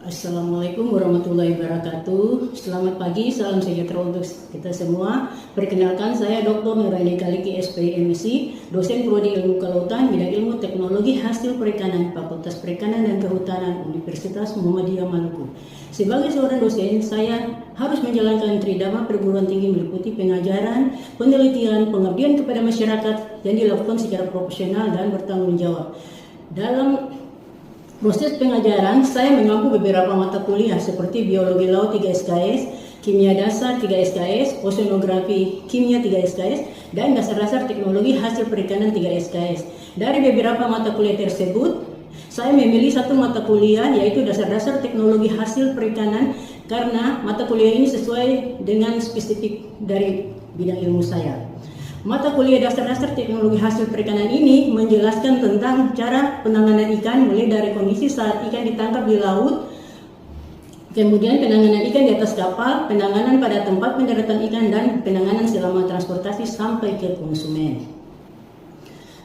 Assalamualaikum warahmatullahi wabarakatuh. Selamat pagi, salam sejahtera untuk kita semua. Perkenalkan, saya Dr. Nuraini Kaliki, SPMSI, dosen Prodi Ilmu Kelautan, bidang Ilmu Teknologi Hasil Perikanan, Fakultas Perikanan dan Kehutanan, Universitas Muhammadiyah Maluku. Sebagai seorang dosen, saya harus menjalankan tridharma perguruan tinggi meliputi pengajaran, penelitian, pengabdian kepada masyarakat yang dilakukan secara profesional dan bertanggung jawab. Dalam proses pengajaran, saya mengampu beberapa mata kuliah seperti Biologi Laut 3 SKS, Kimia Dasar 3 SKS, Oceanografi Kimia 3 SKS, dan Dasar-Dasar Teknologi Hasil Perikanan 3 SKS. Dari beberapa mata kuliah tersebut, saya memilih satu mata kuliah yaitu Dasar-Dasar Teknologi Hasil Perikanan karena mata kuliah ini sesuai dengan spesifik dari bidang ilmu saya. Mata kuliah Dasar-Dasar Teknologi Hasil Perikanan ini menjelaskan tentang cara penanganan ikan mulai dari kondisi saat ikan ditangkap di laut, kemudian penanganan ikan di atas kapal, penanganan pada tempat pendaratan ikan, dan penanganan selama transportasi sampai ke konsumen.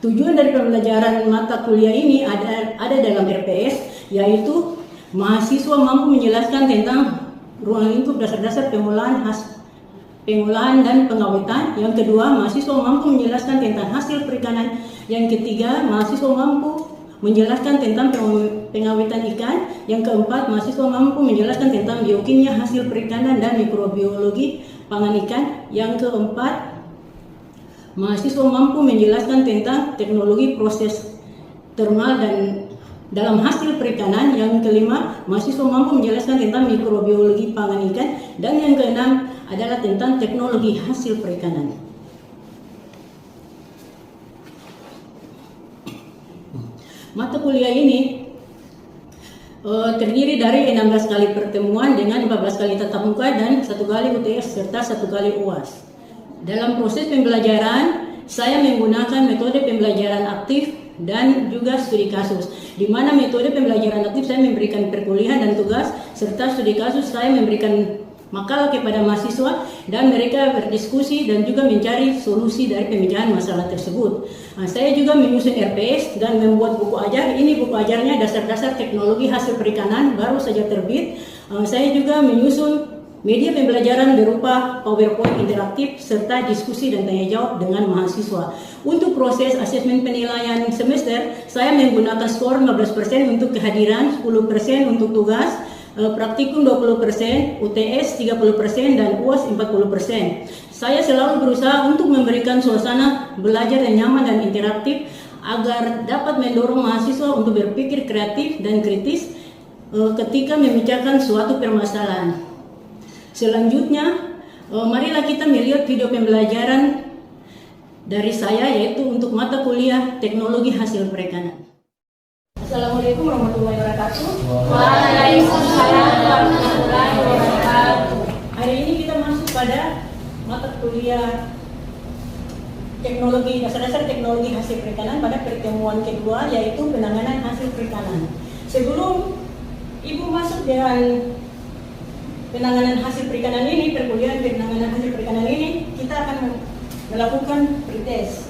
Tujuan dari pembelajaran mata kuliah ini ada dalam RPS, yaitu mahasiswa mampu menjelaskan tentang ruang lingkup dasar-dasar pengolahan dan pengawetan. Yang kedua, mahasiswa mampu menjelaskan tentang hasil perikanan. Yang ketiga, mahasiswa mampu menjelaskan tentang pengawetan ikan. Yang keempat, mahasiswa mampu menjelaskan tentang biokimia hasil perikanan dan mikrobiologi pangan ikan. Yang keempat, mahasiswa mampu menjelaskan tentang teknologi proses termal dan dalam hasil perikanan. Yang kelima, mahasiswa mampu menjelaskan tentang mikrobiologi pangan ikan. Dan yang keenam adalah tentang teknologi hasil perikanan. Mata kuliah ini terdiri dari 16 kali pertemuan dengan 14 kali tatap muka dan 1 kali UTS serta 1 kali UAS. Dalam proses pembelajaran, saya menggunakan metode pembelajaran aktif dan juga studi kasus, di mana metode pembelajaran aktif saya memberikan perkuliahan dan tugas, serta studi kasus saya memberikan makalah kepada mahasiswa dan mereka berdiskusi dan juga mencari solusi dari pemecahan masalah tersebut. Saya juga menyusun RPS dan membuat buku ajar. Ini buku ajarnya Dasar-Dasar Teknologi Hasil Perikanan, baru saja terbit. Saya juga menyusun media pembelajaran berupa PowerPoint interaktif serta diskusi dan tanya jawab dengan mahasiswa. Untuk proses asesmen penilaian semester, saya menggunakan skor 15% untuk kehadiran, 10% untuk tugas, praktikum 20%, UTS 30%, dan UAS 40%. Saya selalu berusaha untuk memberikan suasana belajar yang nyaman dan interaktif agar dapat mendorong mahasiswa untuk berpikir kreatif dan kritis ketika memecahkan suatu permasalahan. Selanjutnya, marilah kita melihat video pembelajaran dari saya, yaitu untuk mata kuliah Teknologi Hasil Perikanan. Assalamualaikum warahmatullahi wabarakatuh. Waalaikumsalam warahmatullahi wabarakatuh. Hari ini kita masuk pada mata kuliah Dasar-Dasar Teknologi Hasil Perikanan pada pertemuan kedua, yaitu penanganan hasil perikanan. Sebelum Ibu masuk dengan penanganan hasil perikanan ini, perkuliahan penanganan hasil perikanan ini, kita akan melakukan pretest.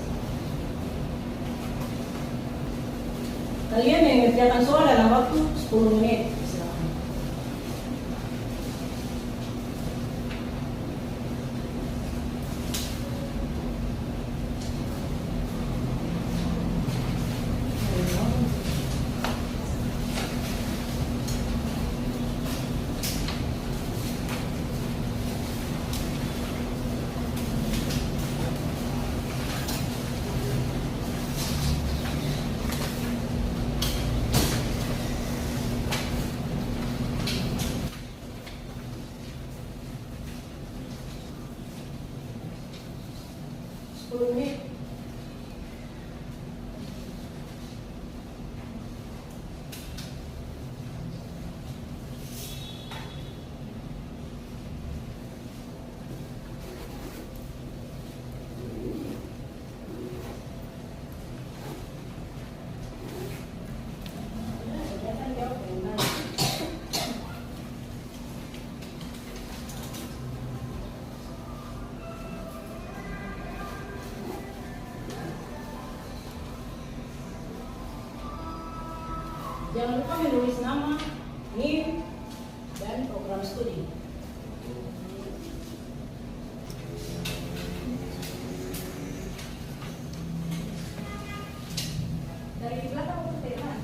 Kalian mengerjakan soal dalam waktu 10 menit. Jangan lupa menulis nama, NIM, dan program studi. Dari belakang ke depan.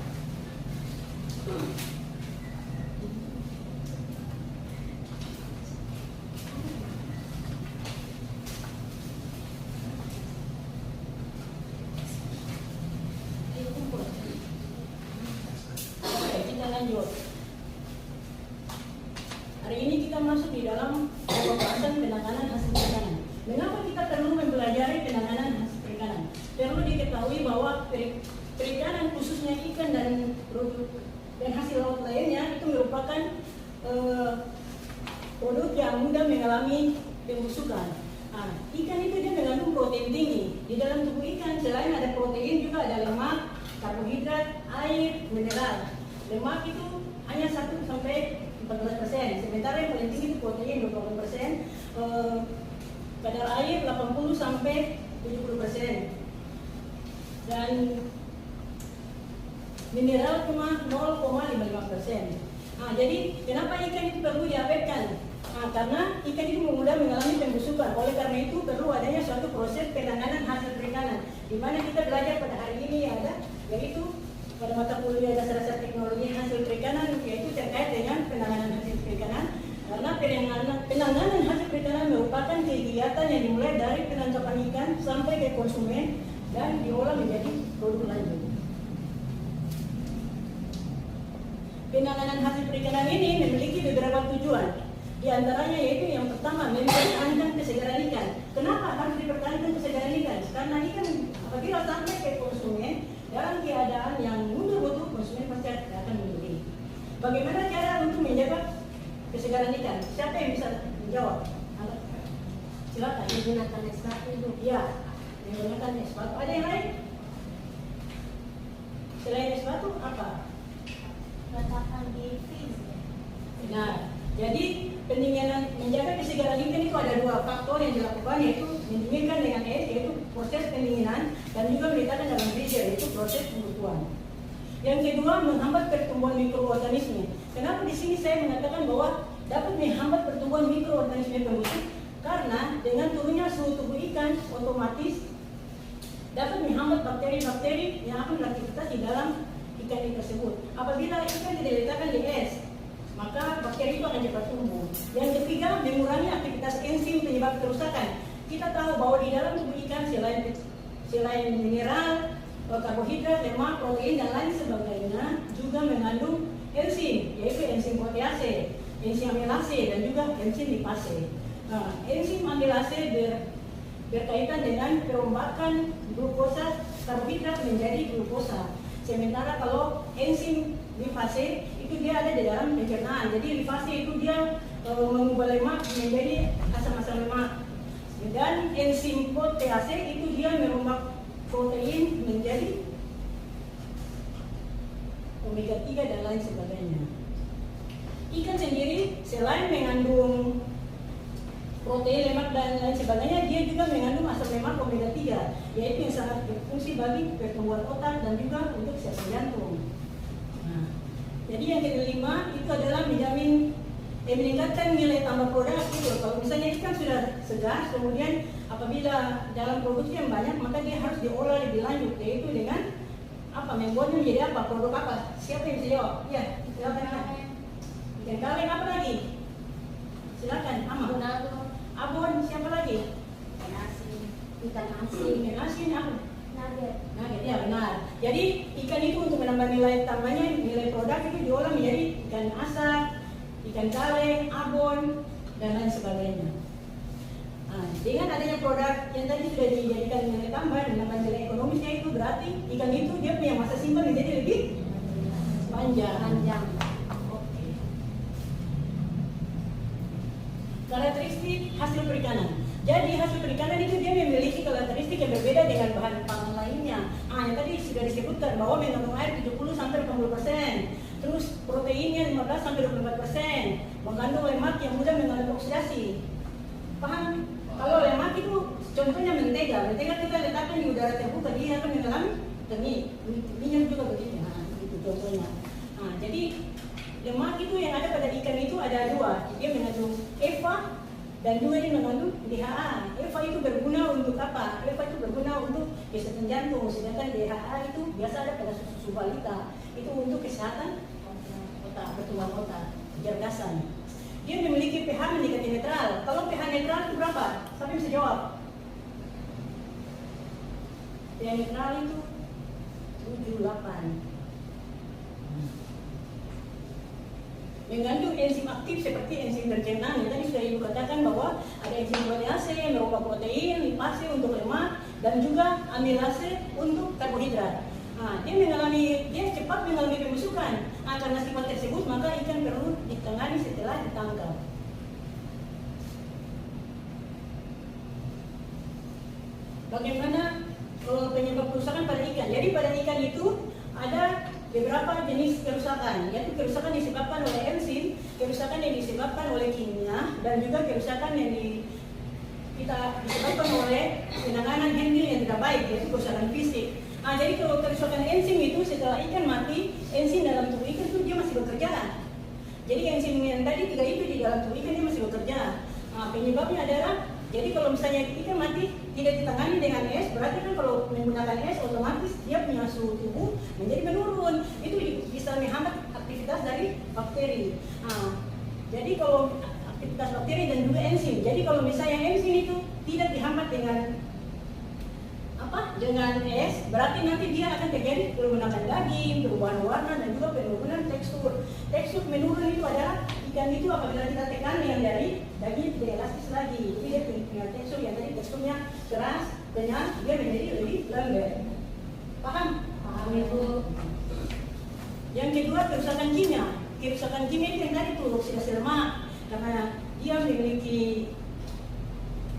Oke, kita lanjut. Hari ini kita masuk di dalam pembahasan penanganan hasil perikanan. Mengapa kita perlu mempelajari penanganan hasil perikanan? Perlu diketahui bahwa perikanan khususnya ikan dan hasil laut lainnya itu merupakan produk yang mudah mengalami pembusukan. Ikan itu dia mengandung protein tinggi. Di dalam tubuh ikan selain ada protein juga ada lemak, karbohidrat, air, mineral. Lemak itu hanya 1 sampai 14%, sementara yang paling tinggi itu protein 20%, kadar air 80 sampai 70%, dan mineral cuma 0,55%. Jadi kenapa ikan itu perlu diawetkan? Karena ikan itu mudah mengalami pembusukan. Oleh karena itu perlu adanya suatu proses penanganan hasil perikanan, di mana kita belajar pada hari ini ada, yaitu pada mata kuliah dasar teknologi hasil perikanan, yaitu terkait dengan penanganan hasil perikanan. Karena penanganan hasil perikanan merupakan kegiatan yang dimulai dari penangkapan ikan sampai ke konsumen dan diolah menjadi produk lanjut. Penanganan hasil perikanan ini memiliki beberapa tujuan. Di antaranya yaitu yang pertama, mempertahankan kesegaran ikan. Kenapa harus dipertahankan kesegaran ikan? Karena ikan apabila sampai ke konsumen dalam keadaan yang mudah-mudah, konsumen pasti akan membeli. Bagaimana cara untuk menjaga kesegaran ikan? Siapa yang bisa menjawab? Silakan. Menggunakan es batu itu. Ya, menggunakan es batu. Ada yang lain? Selain es batu apa? Letakkan di freezer. Benar. Jadi pendinginan menjaga kesegaran ikan itu ada 2 faktor yang dilakukan, yaitu mendinginkan dengan es, yaitu proses pendinginan, dan juga meletakkan dalam freezer, yaitu proses pembekuan. Yang kedua, menghambat pertumbuhan mikroorganisme. Kenapa di sini saya mengatakan bahwa dapat menghambat pertumbuhan mikroorganisme pembusuk? Karena dengan turunnya suhu tubuh ikan, otomatis dapat menghambat bakteri-bakteri yang akan beraktivitas di dalam ikan tersebut. Apabila ikan tidak diletakkan di es, maka bakteri itu akan cepat tumbuh. Yang ketiga, mengurangi aktivitas enzim penyebab kerusakan. Kita tahu bahwa di dalam tubuh ikan selain mineral, karbohidrat, lemak, protein, dan lain sebagainya juga mengandung enzim, yaitu enzim protease, enzim amilase, dan juga enzim lipase. Enzim amilase berkaitan dengan perombakan glukosa karbohidrat menjadi glukosa. Sementara kalau enzim lipase itu dia ada di dalam pencernaan. Jadi lipase itu dia mengubah lemak menjadi asam-asam lemak. Dan enzim protease itu dia merombak protein menjadi omega 3 dan lain sebagainya. Ikan sendiri selain mengandung protein, lemak, dan lain sebagainya, dia juga mengandung asam lemak omega 3, yaitu yang sangat berfungsi bagi pertumbuhan otak dan juga untuk sel jantung. Jadi yang kelima itu adalah meningkatkan nilai tambah produk itu. Kalau misalnya ikan sudah segar, kemudian apabila dalam produksi yang banyak, maka dia harus diolah lebih lanjut, yaitu dengan membuatnya menjadi produk apa? Siapa yang bisa jawab? Iya, silakan. Ikan kaleng, apa lagi? Silakan, abon, siapa lagi? Ikan asin. Ikan asin apa? Nugget. Ya benar. Jadi ikan itu untuk menambah nilai tambahnya, nilai produk itu diolah menjadi ikan asap, ikan kaleng, abon, dan lain sebagainya. Dengan adanya produk yang tadi sudah dijadikan nilai tambah dan menambah nilai ekonomisnya, itu berarti ikan itu dia punya masa simpan menjadi lebih panjang. Oke. Karakteristik hasil perikanan. Jadi hasil perikanan itu dia memiliki karakteristik yang berbeda dengan bahan pangan lainnya. Yang tadi sudah disebutkan bahwa mengandung air 70 sampai 80%, terus proteinnya 15 sampai 24%, mengandung lemak yang mudah mengandung oksidasi. Paham? Kalau lemak itu contohnya mentega kita letakkan di udara terbuka, dia akan mengalami tengik. Minyak juga begitu. Itu contohnya. Jadi lemak itu yang ada pada ikan itu ada dua. Dia mengandung EPA dan juga dia mengandung DHA. EPA itu berguna untuk apa? EPA itu berguna untuk kesehatan jantung, sedangkan DHA itu biasa ada pada susu balita. Itu untuk kesehatan otak, pertumbuhan otak, kecerdasan. Dia memiliki pH mendekati netral. Kalau pH netral itu berapa? Siapa yang bisa jawab? pH netral itu 78. Mengandung enzim aktif seperti enzim bercernaan. Tadi sudah ibu katakan bahwa ada enzim protease yang merubah protein, lipase untuk lemak, dan juga amilase untuk karbohidrat. Dia cepat mengalami pembusukan. Karena sifat tersebut maka ikan perlu ditangani setelah ditangkap. Bagaimana penyebab kerusakan pada ikan? Jadi pada ikan itu ada beberapa jenis kerusakan, yaitu kerusakan disebabkan oleh enzim, kerusakan yang disebabkan oleh kimia, dan juga kerusakan yang disebabkan oleh penanganan handling yang tidak baik, yaitu kerusakan fisik. Jadi kalau kerusakan enzim itu setelah ikan mati, enzim dalam tubuh ikan itu dia masih bekerja. Jadi enzim yang tadi tiga itu di dalam tubuh ikan dia masih bekerja. Penyebabnya adalah, jadi kalau misalnya ikan mati tidak ditangani dengan es, berarti kan kalau menggunakan es otomatis dia punya suhu tubuh menjadi menurun. Itu bisa menghambat aktivitas dari bakteri. Jadi kalau aktivitas bakteri dan juga enzim. Jadi kalau misalnya enzim itu tidak dihambat dengan es, berarti nanti dia akan terjadi perubahan daging, perubahan warna, dan juga penurunan tekstur. Tekstur menurun itu adalah ikan itu apabila kita tekan yang dari daging tidak elastis lagi. Jadi dia punya tekstur yang tadi teksturnya keras, kenyal, dia menjadi lebih lembek. Paham? Paham itu. Yang kedua kerusakan kimia. Kerusakan kimia itu yang tadi itu oksidasi lemak. Karena dia memiliki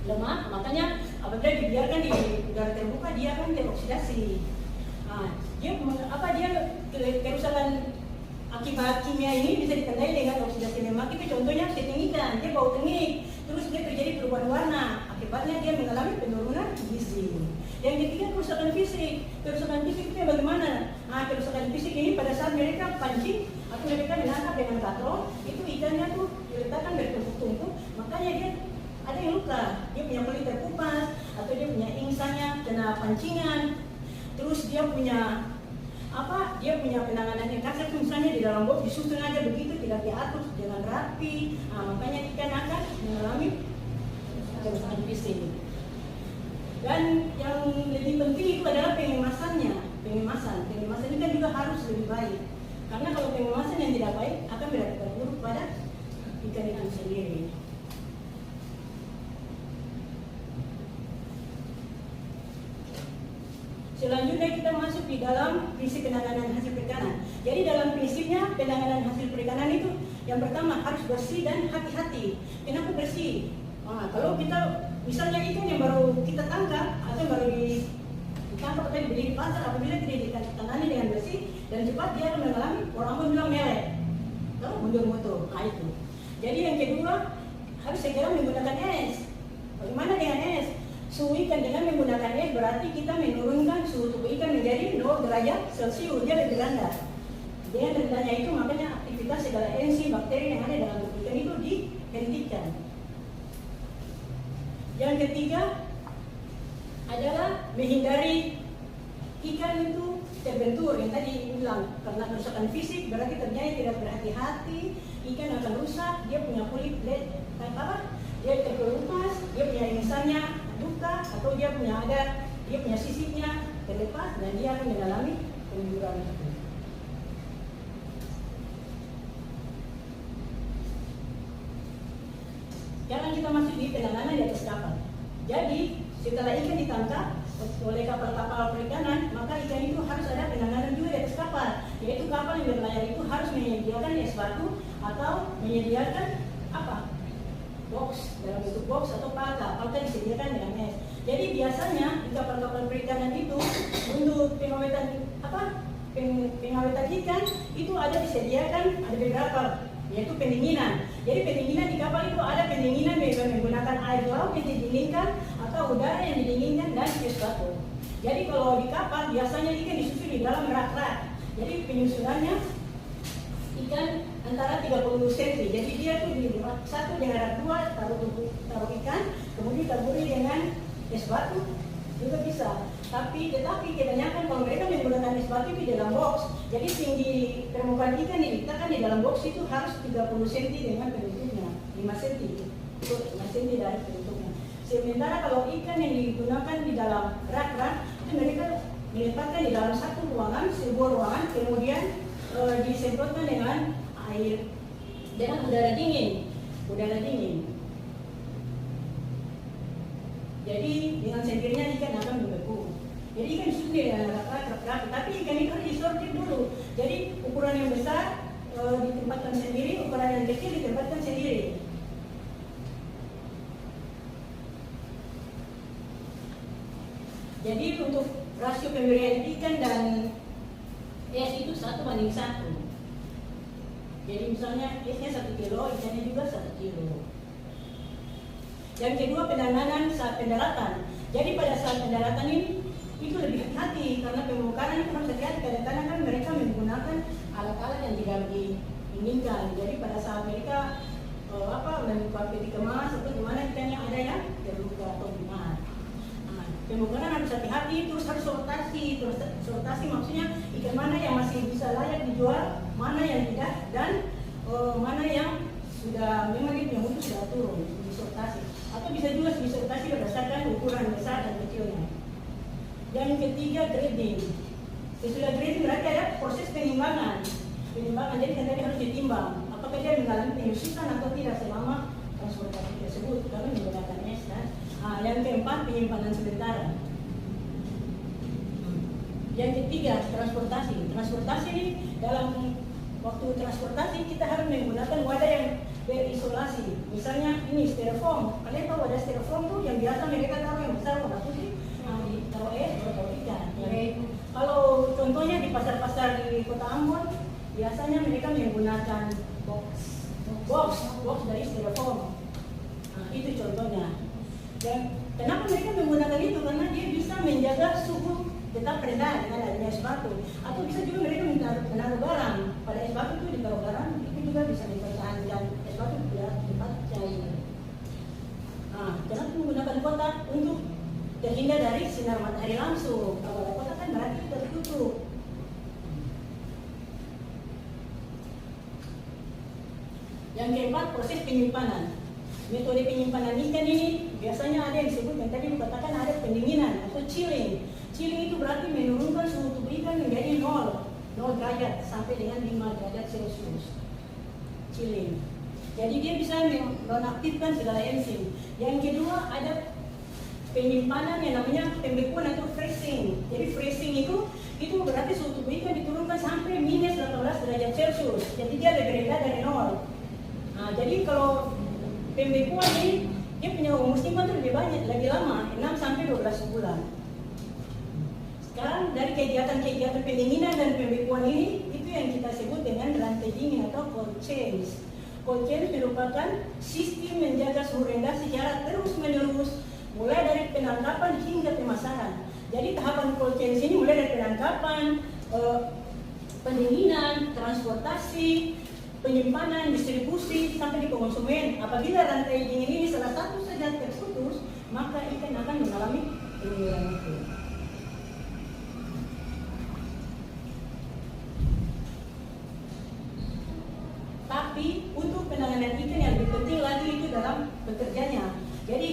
lemak, makanya apabila dibiarkan di udara terbuka dia akan teroksidasi. Dia kerusakan akibat kimia ini bisa ditandai dengan oksidasi lemak. Itu contohnya setengah ikan, dia bau tengik, terus dia terjadi perubahan warna, akibatnya dia mengalami penurunan gizi. Yang ketiga kerusakan fisik. Kerusakan fisik itu bagaimana? Kerusakan fisik ini pada saat mereka pancing atau mereka menangkap dengan katrol, itu ikannya tuh diletakkan bertumpuk-tumpuk, makanya dia ada yang luka, dia punya kulit terkupas, atau dia punya insangnya kena pancingan, terus dia punya penanganan yang kasar, misalnya di dalam bot disusun aja begitu, tidak diatur dengan rapi, makanya ikan akan mengalami kerusakan fisik. Dan yang lebih penting itu adalah pengemasannya. Pengemasan ini kan juga harus lebih baik, karena kalau pengemasan yang tidak baik akan berakibat buruk pada ikan itu sendiri. Selanjutnya kita masuk di dalam prinsip penanganan hasil perikanan. Jadi dalam prinsipnya penanganan hasil perikanan itu yang pertama harus bersih dan hati-hati. Kenapa bersih? Kalau kita misalnya ikan yang baru kita tangkap atau baru ditangkap atau dibeli di pasar, apabila tidak ditangani dengan bersih dan cepat, dia akan mengalami orang bilang melek, mundur-mundur. Itu. Jadi yang kedua harus segera menggunakan es. Bagaimana dengan es? Suhu ikan dengan menggunakan es berarti kita menurunkan suhu tubuh ikan menjadi 0 derajat Celcius, dia lebih rendah. Dengan rendahnya itu makanya aktivitas segala enzim bakteri yang ada dalam tubuh ikan itu dihentikan. Yang ketiga adalah menghindari ikan itu terbentur, yang tadi bilang karena kerusakan fisik berarti ternyata tidak berhati-hati, ikan akan rusak, dia punya kulit dia terkelupas, dia punya insangnya luka, atau dia punya sisipnya terlepas dan dia akan mengalami kemunduran. Sekarang kita masuk di penanganan di atas kapal. Jadi setelah ikan ditangkap oleh kapal-kapal perikanan, maka ikan itu harus ada penanganan juga di atas kapal, yaitu kapal yang berlayar itu harus menyediakan es batu atau menyediakan box, dalam bentuk box atau palka disediakan dengan es. Jadi biasanya di kapal-kapal perikanan itu untuk pengawetan ikan itu ada disediakan, ada beberapa, yaitu pendinginan. Jadi pendinginan di kapal itu ada pendinginan menggunakan air laut yang didinginkan atau udara yang didinginkan dan es batu. Jadi kalau di kapal biasanya ikan disusun di dalam rak-rak. Jadi penyusunannya ikan antara 30 cm. Jadi dia tuh di satu jarak 2 taruh ikan, kemudian taburi dengan es batu juga bisa. Tetapi kebanyakan kalau mereka menggunakan es batu di dalam box, jadi tinggi permukaan ikan diletakkan di dalam box itu harus 30 cm dengan bentuknya 5 cm. Itu 5 cm dari bentuknya. Sementara kalau ikan yang digunakan di dalam rak-rak, itu mereka diletakkan di dalam satu ruangan, sebuah ruangan, kemudian disemprotkan dengan air, dengan udara dingin. Jadi dengan sendirinya ikan akan membeku. Jadi ikan sudah dengan rak-rak, tapi ikan itu harus disortir dulu. Jadi ukuran yang besar ditempatkan sendiri, ukuran yang kecil ditempatkan sendiri. Jadi untuk rasio pemberian ikan dan es itu 1:1. Jadi misalnya esnya 1 kilo, ikannya juga 1 kilo. Yang kedua, penanganan saat pendaratan. Jadi pada saat pendaratan ini itu lebih hati-hati karena pembukaran itu harus hati-hati. Kadang-kadang kan mereka menggunakan alat-alat yang tidak diinginkan. Jadi pada saat mereka membuka peti kemas atau gimana ikannya ada yang terluka atau gimana. Pembukaran harus hati-hati, terus harus sortasi maksudnya ikan mana yang masih bisa layak dijual, mana yang tidak, dan mana yang sudah memang dia punya mutu sudah turun, disortasi. Atau bisa juga disortasi berdasarkan ukuran besar dan kecilnya. Yang ketiga, grading. Sesudah grading berarti ada proses penimbangan. Jadi tadi harus ditimbang apakah dia mengalami penyusutan atau tidak selama transportasi tersebut, kalau menggunakan es kan. Yang keempat, penyimpanan sementara. Yang ketiga, transportasi. Transportasi ini dalam waktu transportasi kita harus menggunakan wadah yang berisolasi. Misalnya ini styrofoam. Kalian tahu wadah styrofoam tuh yang biasa mereka taruh yang besar wadah putih, taruh es, taruh ikan. Kalau contohnya di pasar-pasar di Kota Ambon, biasanya mereka menggunakan box dari styrofoam. Itu contohnya. Dan kenapa mereka menggunakan itu? Karena dia bisa menjaga suhu tetap rendah dengan adanya es batu. Atau bisa juga mereka menaruh barang. Pada es batu itu ditaruh barang, itu juga bisa dipertahankan. Es batu tidak cepat cair. Kenapa menggunakan kotak? Untuk terhindar dari sinar matahari langsung. Kalau ada kotak kan berarti tertutup. Yang keempat, proses penyimpanan. Metode penyimpanan ikan ini biasanya ada yang disebut yang tadi dikatakan ada pendinginan atau chilling. Chilling itu berarti menurunkan suhu tubuh ikan menjadi 0 derajat sampai dengan 5 derajat Celcius. Chilling. Jadi dia bisa menonaktifkan segala enzim. Yang kedua ada penyimpanan yang namanya pembekuan atau freezing. Jadi freezing itu berarti suhu tubuh ikan diturunkan sampai minus 18 derajat Celcius. Jadi dia lebih rendah dari 0. Jadi kalau pembekuan ini dia punya umur simpan itu lebih banyak, lebih lama, 6-12 bulan. Sekarang dari kegiatan-kegiatan pendinginan dan pembekuan ini itu yang kita sebut dengan rantai dingin atau cold chains. Cold chains merupakan sistem menjaga suhu rendah secara terus-menerus mulai dari penangkapan hingga pemasaran. Jadi tahapan cold chains ini mulai dari penangkapan, pendinginan, transportasi, penyimpanan, distribusi sampai di konsumen. Apabila rantai dingin ini salah satu saja terputus, maka ikan akan mengalami penurunan itu. Tapi untuk penanganan ikan yang lebih penting lagi itu dalam bekerjanya. Jadi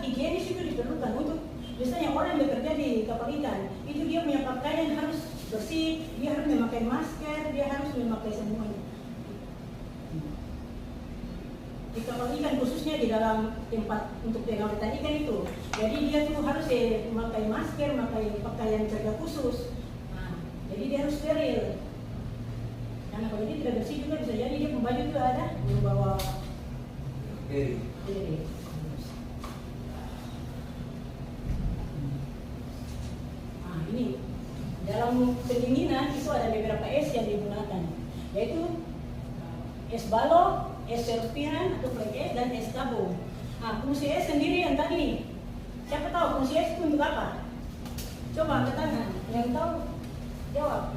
higienis itu diperlukan untuk misalnya orang yang bekerja di kapal ikan, itu dia punya pakaian harus bersih, dia harus memakai masker, dia harus memakai semuanya. Di kapal ikan khususnya di dalam tempat untuk pengawetan ikan itu, jadi dia tuh harus memakai masker, memakai pakaian kerja khusus. Jadi dia harus steril. Karena kalau dia tidak bersih juga bisa jadi dia membaju juga ada membawa bakteri. Ini dalam pendinginan itu ada beberapa es yang digunakan, yaitu es balok, es serpihan atau flake es, dan es tabung. Fungsi es sendiri yang tadi, siapa tahu fungsi es itu untuk apa? Coba angkat tangan, yang tahu jawab.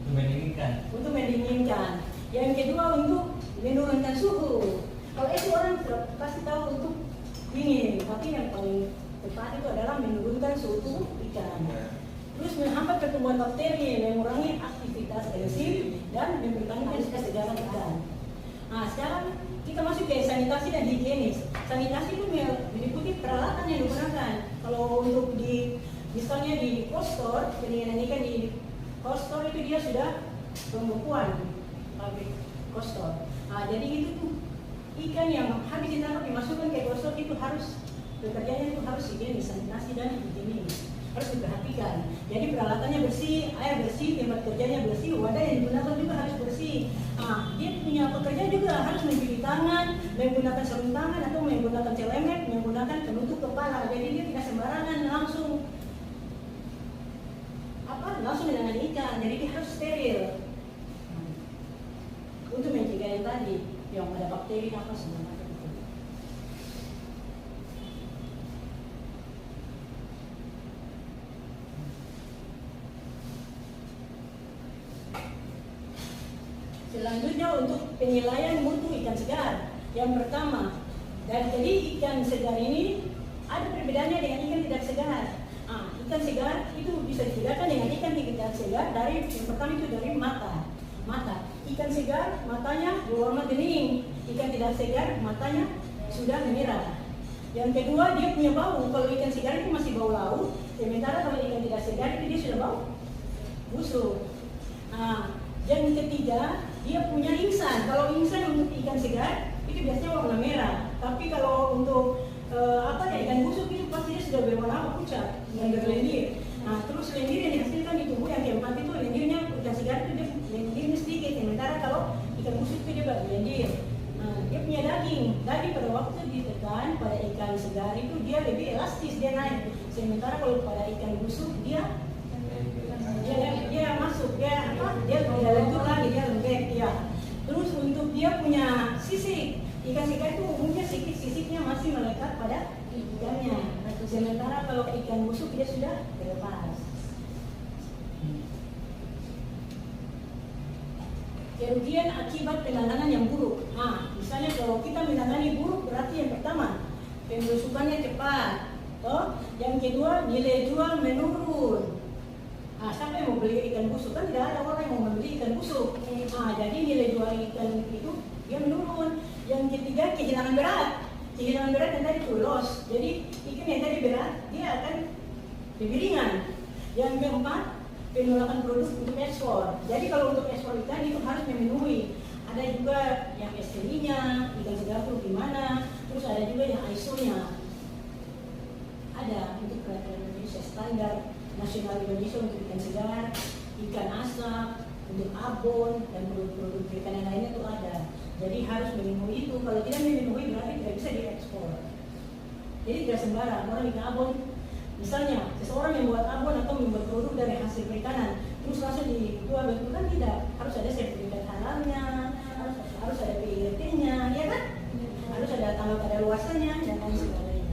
Untuk mendinginkan. Untuk mendinginkan. Yang kedua untuk menurunkan suhu. Kalau itu orang pasti tahu untuk ini, tapi yang paling tepat itu adalah menurunkan suhu ikan. Terus menghambat pertumbuhan bakteri, mengurangi aktivitas enzim dan mempertahankan kesegaran ikan. Nah, sekarang kita masuk ke sanitasi dan higienis. Sanitasi itu meliputi peralatan yang digunakan. Kalau untuk misalnya di kostor, pendinginan ikan di kostor itu dia sudah pembekuan pabrik kostor. Nah, jadi itu tuh ikan yang habis ditangkap dimasukkan ke kostor itu harus bekerjanya itu harus higienis, sanitasi dan higienis harus diperhatikan. Jadi peralatannya bersih, air bersih, tempat kerjanya bersih, wadah yang digunakan juga harus bersih. Nah, dia punya pekerja juga harus mencuci tangan, menggunakan sarung tangan atau menggunakan celemek, menggunakan penutup kepala. Jadi dia tidak sembarangan langsung menangani ikan. Jadi dia harus steril untuk mencegah yang tadi yang ada bakteri apa segala macam. Selanjutnya untuk penilaian mutu ikan segar. Yang pertama, jadi ikan segar ini ada perbedaannya dengan ikan tidak segar. Ikan segar itu bisa dibedakan dengan ikan tidak segar dari yang pertama itu dari mata. Ikan segar matanya berwarna bening, ikan tidak segar matanya sudah merah. Yang kedua dia punya bau. Kalau ikan segar itu masih bau laut, sementara kalau ikan tidak segar itu dia sudah bau busuk. Yang ketiga, dia punya ingsan. Kalau ingsan untuk ikan segar itu biasanya warna merah. Tapi kalau untuk ikan busuk itu pasti dia sudah berwarna pucat, yang berlendir. Terus lendir yang dihasilkan di tubuh yang keempat itu lendirnya ikan segar itu dia lendirnya sedikit. Sementara kalau ikan busuk itu dia berlendir. Dia punya daging pada waktu ditekan pada ikan segar itu dia lebih elastis, dia naik. Sementara kalau pada ikan busuk dia masuk, dia tidak lentur lagi, dia lembek ya. Terus untuk dia punya sisik, ikan segar itu umumnya sisiknya masih melekat pada ikannya. Sementara kalau ikan busuk dia sudah terlepas. Kerugian akibat penanganan yang buruk. Misalnya kalau kita menangani buruk berarti yang pertama pembusukannya cepat, yang kedua nilai jual menurun. Siapa yang mau beli ikan busuk? Kan tidak ada orang yang mau membeli ikan busuk. Jadi nilai jual ikan itu dia menurun. Yang ketiga kehilangan berat yang tadi itu loss. Jadi ikan yang tadi berat dia akan lebih ringan. Yang keempat penolakan produk untuk ekspor. Jadi kalau untuk ekspor ikan itu harus memenuhi. Ada juga yang STI-nya, ikan segar itu gimana. Terus ada juga yang ISO-nya. Ada untuk peraturan Indonesia standar nasional Indonesia untuk ikan segar, ikan asap, untuk abon dan produk-produk perikanan lainnya itu ada. Jadi harus memenuhi itu. Kalau tidak memenuhi berarti tidak bisa diekspor. Jadi tidak sembarang orang bikin abon. Misalnya seseorang yang membuat abon atau membuat produk dari hasil perikanan, terus langsung dijual betul kan tidak. Harus ada sertifikat halalnya, harus ada PIRT-nya, ya kan? Harus ada tanggal kadaluarsanya dan lain sebagainya.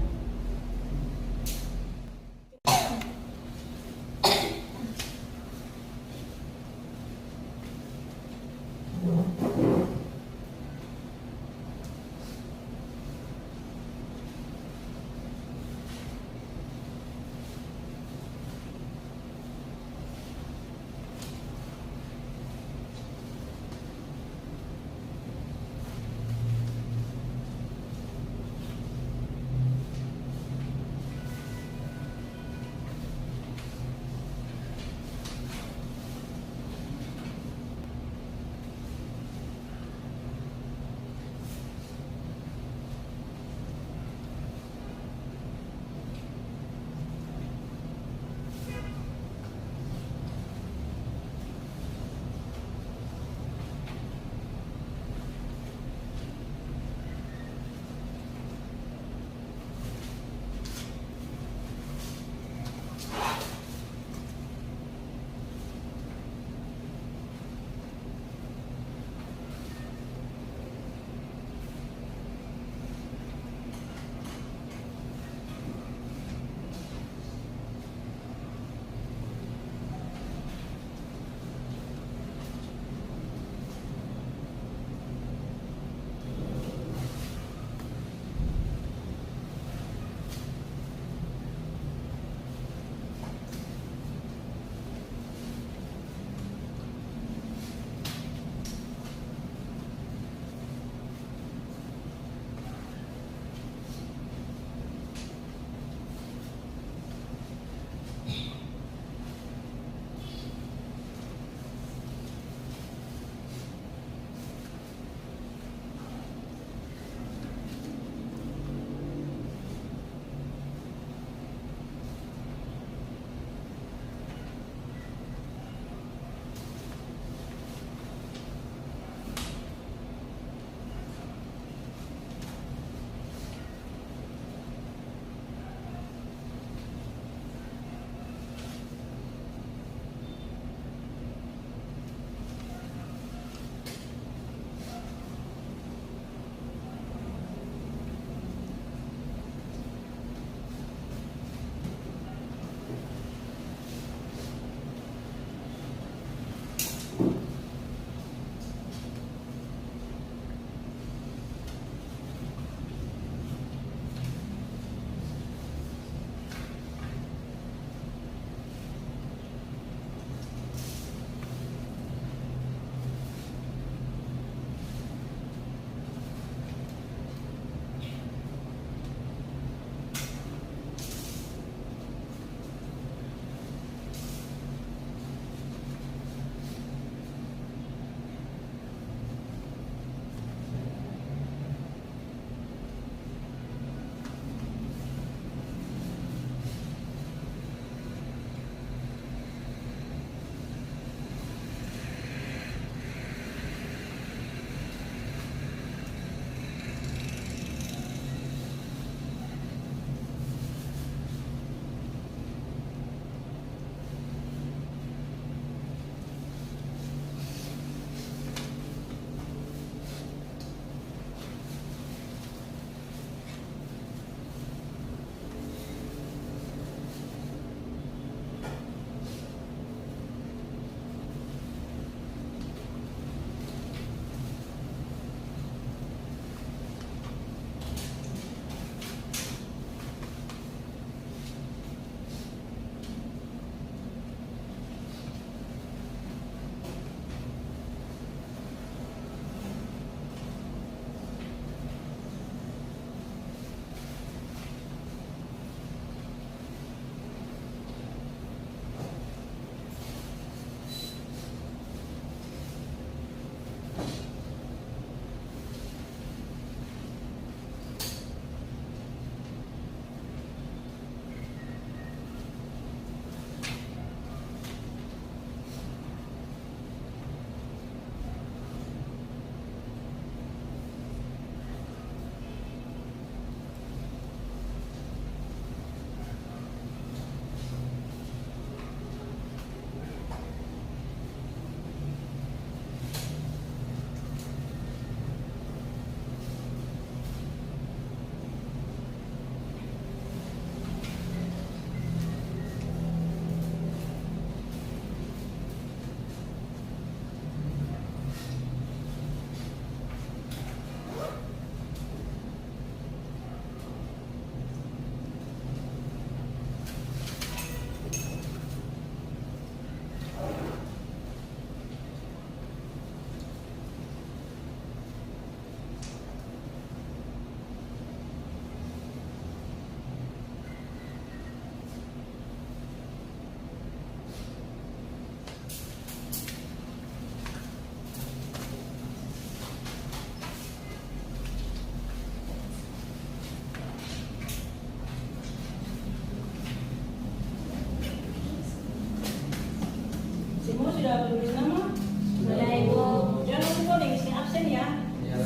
Semua sudah tulis nama? Sudah, Ibu. Jangan lupa mengisi absen ya. Ya.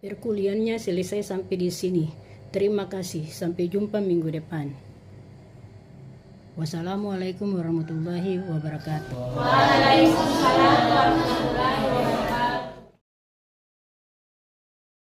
Perkuliahannya selesai sampai di sini. Terima kasih. Sampai jumpa minggu depan. Wassalamualaikum warahmatullahi wabarakatuh. Waalaikumsalam warahmatullahi wabarakatuh.